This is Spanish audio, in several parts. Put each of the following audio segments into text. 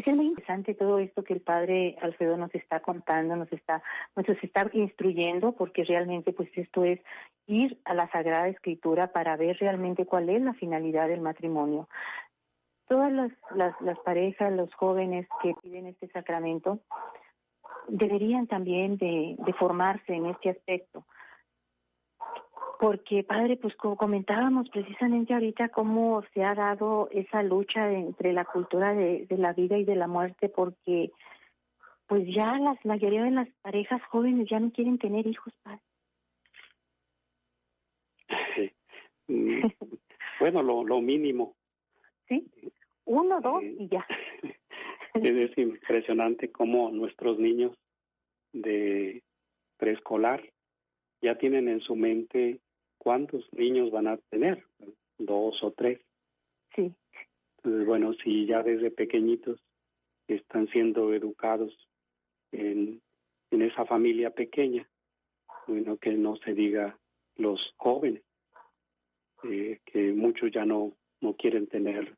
es muy interesante todo esto que el padre Alfredo nos está contando, nos está instruyendo, porque realmente pues esto es ir a la Sagrada Escritura para ver realmente cuál es la finalidad del matrimonio. Todas las parejas, los jóvenes que piden este sacramento, deberían también de formarse en este aspecto. Porque, padre, pues como comentábamos precisamente ahorita cómo se ha dado esa lucha entre la cultura de la vida y de la muerte, porque pues ya la mayoría de las parejas jóvenes ya no quieren tener hijos, padre. Bueno, lo mínimo. Sí, 1, 2 y ya. Es impresionante cómo nuestros niños de preescolar ya tienen en su mente cuántos niños van a tener, 2 o 3. Sí. Entonces, bueno, si ya desde pequeñitos están siendo educados en esa familia pequeña, bueno, que no se diga los jóvenes, que muchos ya no quieren tener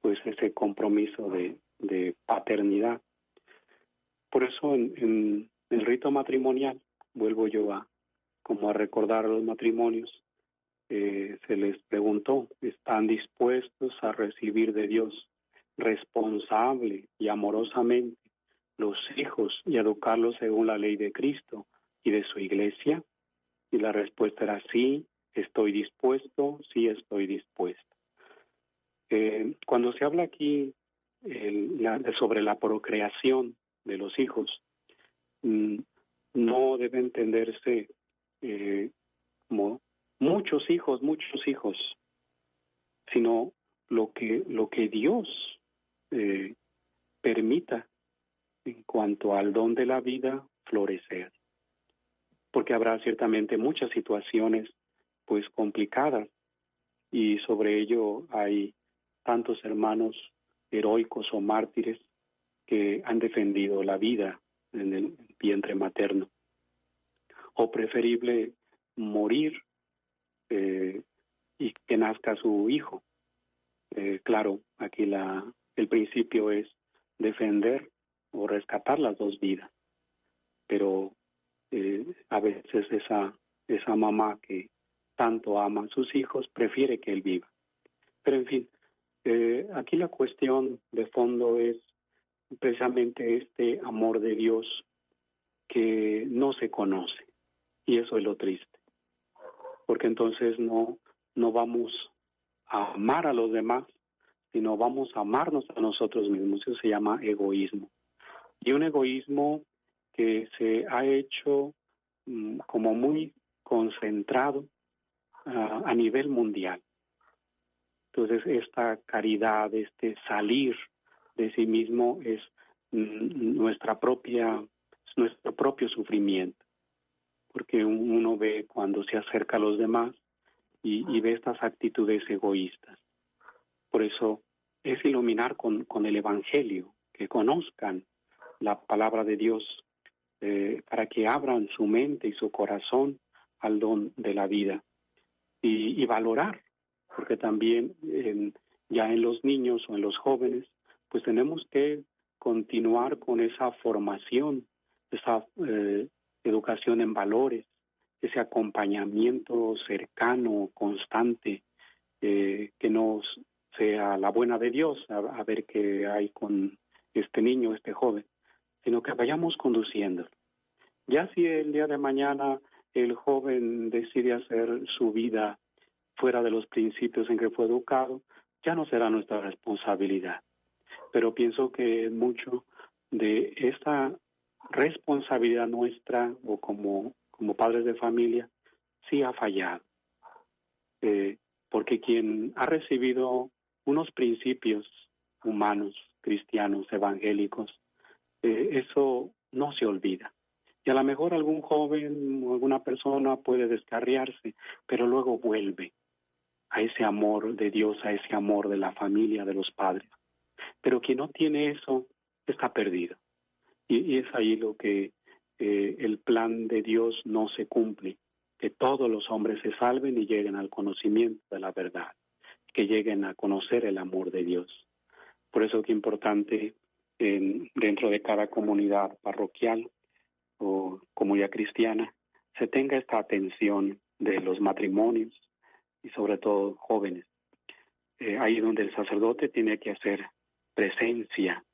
pues ese compromiso de paternidad. Por eso en el rito matrimonial, vuelvo yo a recordar a los matrimonios, se les preguntó, ¿están dispuestos a recibir de Dios responsable y amorosamente los hijos y educarlos según la ley de Cristo y de su iglesia? Y la respuesta era sí, estoy dispuesto, sí estoy dispuesto. Cuando se habla aquí sobre la procreación de los hijos, no debe entenderse como muchos hijos, sino lo que Dios permita en cuanto al don de la vida florecer. Porque habrá ciertamente muchas situaciones pues complicadas, y sobre ello hay tantos hermanos heroicos o mártires que han defendido la vida en el vientre materno. O preferible morir y que nazca su hijo. Claro, aquí el principio es defender o rescatar las dos vidas, pero a veces esa mamá que tanto ama a sus hijos prefiere que él viva. Pero en fin, aquí la cuestión de fondo es precisamente este amor de Dios que no se conoce, y eso es lo triste, porque entonces no vamos a amar a los demás, sino vamos a amarnos a nosotros mismos. Eso se llama egoísmo, y un egoísmo que se ha hecho como muy concentrado a nivel mundial. Entonces esta caridad, este salir de sí mismo es nuestro propio sufrimiento, porque uno ve cuando se acerca a los demás y ve estas actitudes egoístas. Por eso es iluminar con el Evangelio, que conozcan la palabra de Dios, para que abran su mente y su corazón al don de la vida, y valorar, porque también ya en los niños o en los jóvenes, pues tenemos que continuar con esa formación, esa educación en valores, ese acompañamiento cercano, constante, que no sea la buena de Dios, a ver qué hay con este niño, este joven, sino que vayamos conduciéndolo. Ya si el día de mañana el joven decide hacer su vida fuera de los principios en que fue educado, ya no será nuestra responsabilidad. Pero pienso que mucho de esta responsabilidad nuestra, o como padres de familia, sí ha fallado. Porque quien ha recibido unos principios humanos, cristianos, evangélicos, eso no se olvida. Y a lo mejor algún joven o alguna persona puede descarriarse, pero luego vuelve a ese amor de Dios, a ese amor de la familia, de los padres. Pero quien no tiene eso está perdido. Y es ahí lo que el plan de Dios no se cumple, que todos los hombres se salven y lleguen al conocimiento de la verdad, que lleguen a conocer el amor de Dios. Por eso que es importante dentro de cada comunidad parroquial o comunidad cristiana se tenga esta atención de los matrimonios y sobre todo jóvenes. Ahí donde el sacerdote tiene que hacer presencia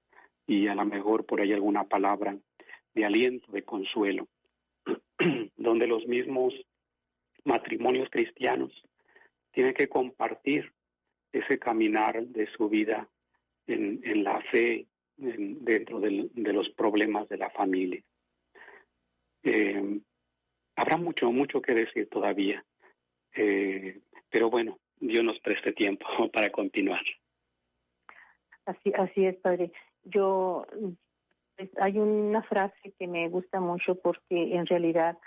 y a lo mejor por ahí alguna palabra de aliento, de consuelo, donde los mismos matrimonios cristianos tienen que compartir ese caminar de su vida en la fe, dentro de los problemas de la familia. Habrá mucho que decir todavía, pero bueno, Dios nos preste tiempo para continuar. Así es, padre. Hay una frase que me gusta mucho porque en realidad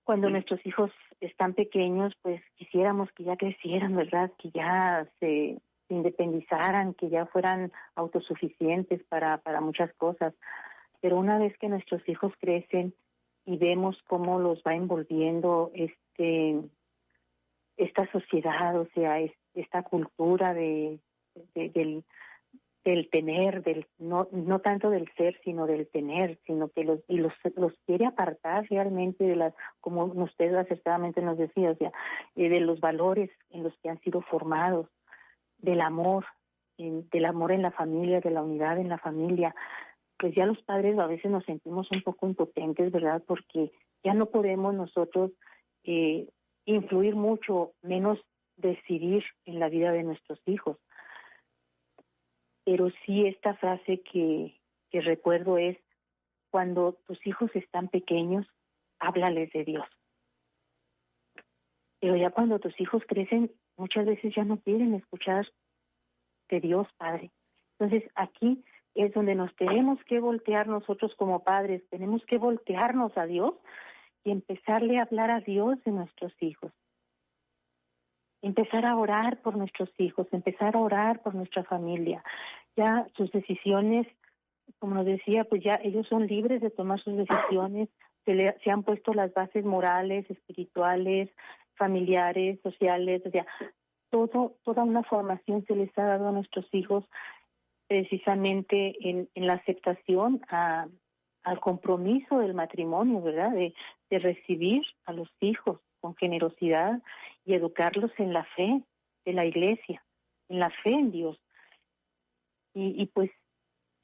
cuando nuestros hijos están pequeños, pues quisiéramos que ya crecieran, ¿verdad? Que ya se independizaran, que ya fueran autosuficientes para muchas cosas. Pero una vez que nuestros hijos crecen y vemos cómo los va envolviendo esta sociedad, o sea, esta cultura del tener, no tanto del ser, sino del tener, sino que los quiere apartar realmente de como usted acertadamente nos decía, o sea, de los valores en los que han sido formados, del amor en la familia, de la unidad en la familia. Pues ya los padres a veces nos sentimos un poco impotentes, ¿verdad? Porque ya no podemos nosotros influir mucho, menos decidir en la vida de nuestros hijos. Pero sí, esta frase que recuerdo es: cuando tus hijos están pequeños, háblales de Dios. Pero ya cuando tus hijos crecen, muchas veces ya no quieren escuchar de Dios, Padre. Entonces aquí es donde nos tenemos que voltear nosotros como padres, tenemos que voltearnos a Dios y empezarle a hablar a Dios de nuestros hijos. Empezar a orar por nuestros hijos, empezar a orar por nuestra familia. Ya sus decisiones, como nos decía, pues ya ellos son libres de tomar sus decisiones, se han puesto las bases morales, espirituales, familiares, sociales, o sea, toda una formación se les ha dado a nuestros hijos precisamente en la aceptación al compromiso del matrimonio, ¿verdad? De recibir a los hijos con generosidad y educarlos en la fe de la Iglesia, en la fe en Dios. Y pues,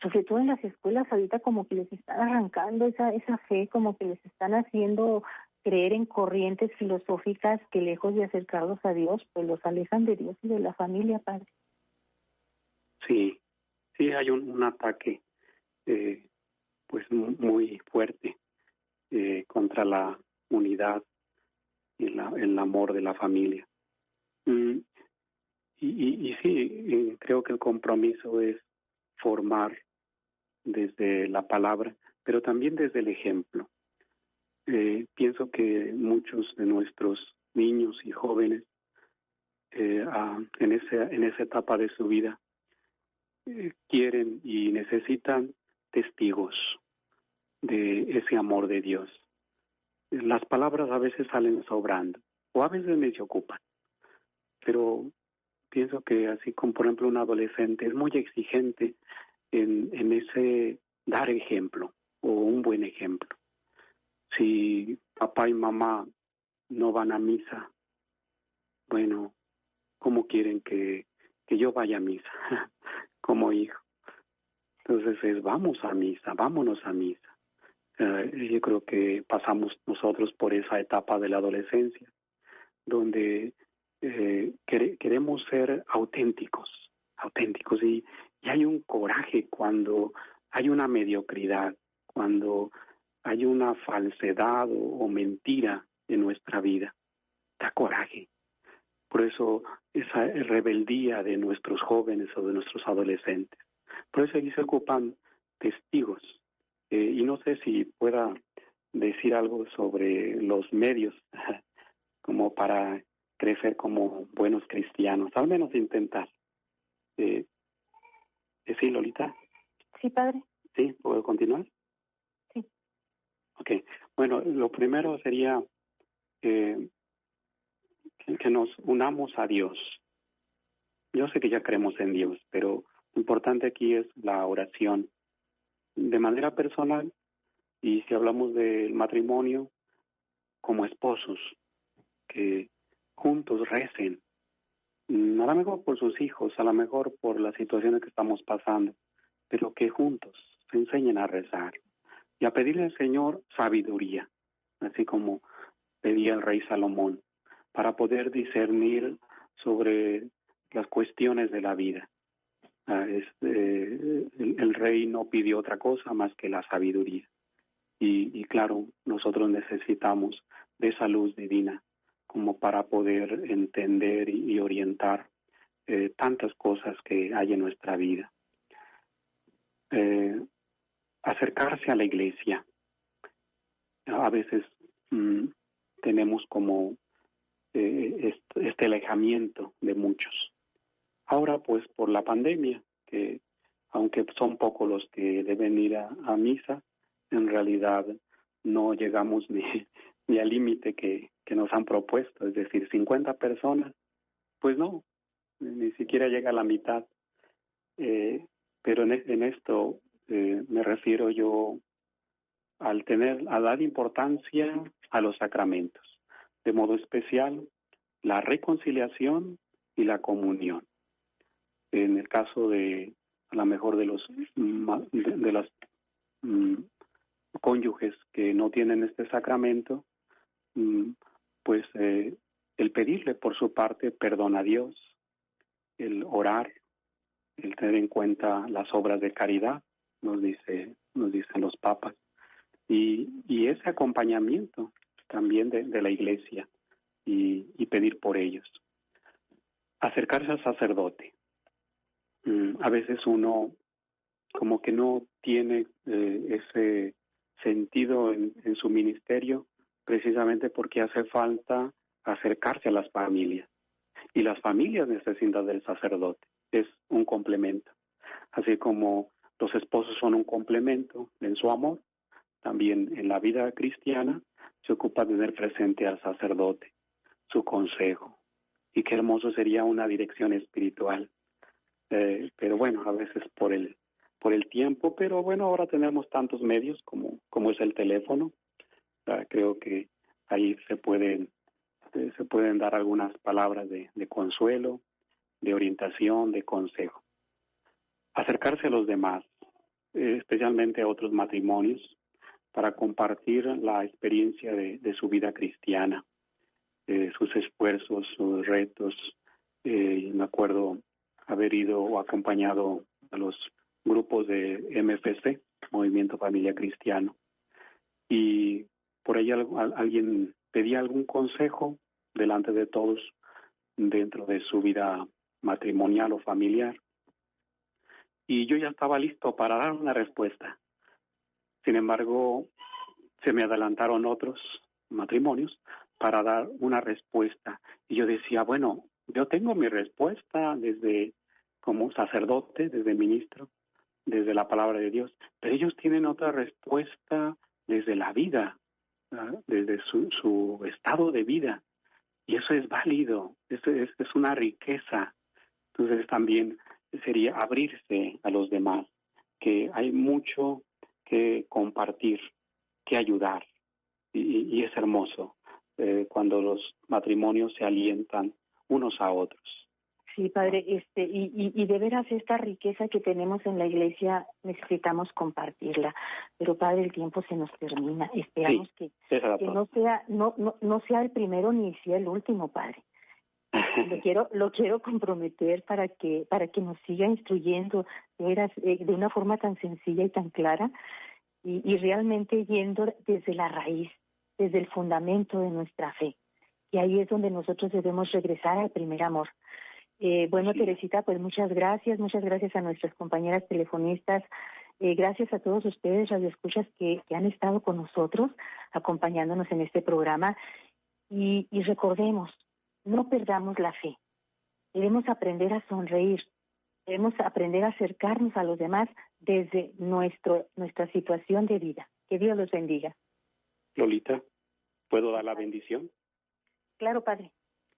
sobre todo en las escuelas ahorita como que les están arrancando esa fe, como que les están haciendo creer en corrientes filosóficas que lejos de acercarlos a Dios, pues los alejan de Dios y de la familia, Padre. Sí, hay un ataque pues muy fuerte contra la unidad y el amor de la familia. Y sí, creo que el compromiso es formar desde la palabra, pero también desde el ejemplo. Pienso que muchos de nuestros niños y jóvenes en esa etapa de su vida quieren y necesitan testigos de ese amor de Dios. Las palabras a veces salen sobrando o a veces me se ocupan, pero pienso que así como por ejemplo un adolescente es muy exigente en ese dar ejemplo o un buen ejemplo. Si papá y mamá no van a misa, bueno, ¿cómo quieren que yo vaya a misa como hijo? Entonces vámonos a misa. Yo creo que pasamos nosotros por esa etapa de la adolescencia, donde queremos ser auténticos y hay un coraje cuando hay una mediocridad, cuando hay una falsedad o mentira en nuestra vida. Da coraje. Por eso esa rebeldía de nuestros jóvenes o de nuestros adolescentes. Por eso allí se ocupan testigos. Y no sé si pueda decir algo sobre los medios como para crecer como buenos cristianos, al menos intentar. ¿Sí, Lolita? Sí, Padre. ¿Sí? ¿Puedo continuar? Sí. Ok. Bueno, lo primero sería que nos unamos a Dios. Yo sé que ya creemos en Dios, pero Lo importante aquí es la oración. De manera personal, y si hablamos del matrimonio, como esposos, que juntos recen, a lo mejor por sus hijos, a lo mejor por las situaciones que estamos pasando, pero que juntos se enseñen a rezar y a pedirle al Señor sabiduría, así como pedía el rey Salomón, para poder discernir sobre las cuestiones de la vida. El rey no pidió otra cosa más que la sabiduría. Y claro, nosotros necesitamos de esa luz divina como para poder entender y orientar tantas cosas que hay en nuestra vida. Acercarse a la iglesia. A veces tenemos como este alejamiento de muchos. Ahora, pues, por la pandemia, que aunque son pocos los que deben ir a misa, en realidad no llegamos ni al límite que nos han propuesto, es decir, 50 personas, pues no, ni siquiera llega a la mitad. Pero en esto me refiero yo a dar importancia a los sacramentos, de modo especial la reconciliación y la comunión. En el caso de, a lo mejor de los de las cónyuges que no tienen este sacramento, pues el pedirle por su parte perdón a Dios, el orar, el tener en cuenta las obras de caridad, nos dicen los papas, y ese acompañamiento también de la iglesia y pedir por ellos. Acercarse al sacerdote. A veces uno como que no tiene ese sentido en su ministerio, precisamente porque hace falta acercarse a las familias. Y las familias necesitan del sacerdote. Es un complemento. Así como los esposos son un complemento en su amor, también en la vida cristiana se ocupa de tener presente al sacerdote, su consejo. Y qué hermoso sería una dirección espiritual. Pero bueno, a veces por el tiempo, pero bueno, ahora tenemos tantos medios como es el teléfono. Creo que ahí se pueden dar algunas palabras de consuelo, de orientación, de consejo. Acercarse a los demás, especialmente a otros matrimonios, para compartir la experiencia de su vida cristiana, sus esfuerzos, sus retos. Me acuerdo haber ido o acompañado a los grupos de MFC, Movimiento Familia Cristiano, y por ahí alguien pedía algún consejo delante de todos dentro de su vida matrimonial o familiar, y yo ya estaba listo para dar una respuesta. Sin embargo, se me adelantaron otros matrimonios para dar una respuesta, y yo decía, bueno, yo tengo mi respuesta desde como sacerdote, desde ministro, desde la palabra de Dios, pero ellos tienen otra respuesta desde la vida, desde su estado de vida, y eso es válido, eso es una riqueza. Entonces también sería abrirse a los demás, que hay mucho que compartir, que ayudar, y es hermoso cuando los matrimonios se alientan unos a otros. Sí, padre, y de veras esta riqueza que tenemos en la iglesia necesitamos compartirla, pero padre, el tiempo se nos termina. Esperamos sí, que no sea el primero ni sea el último, padre. Lo quiero comprometer para que nos siga instruyendo de veras, de una forma tan sencilla y tan clara, y realmente yendo desde la raíz, desde el fundamento de nuestra fe. Y ahí es donde nosotros debemos regresar al primer amor. Bueno, sí. Teresita, pues muchas gracias a nuestras compañeras telefonistas, gracias a todos ustedes, radioescuchas que han estado con nosotros, acompañándonos en este programa, y recordemos, no perdamos la fe, debemos aprender a sonreír, debemos aprender a acercarnos a los demás desde nuestra situación de vida. Que Dios los bendiga. Lolita, ¿puedo dar la bendición? Claro, padre.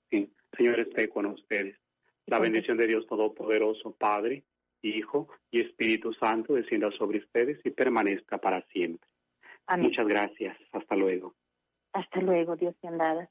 Sí, Señor, esté con ustedes. La bendición de Dios Todopoderoso, Padre, Hijo y Espíritu Santo descienda sobre ustedes y permanezca para siempre. Amén. Muchas gracias. Hasta luego. Hasta luego, Dios te andada.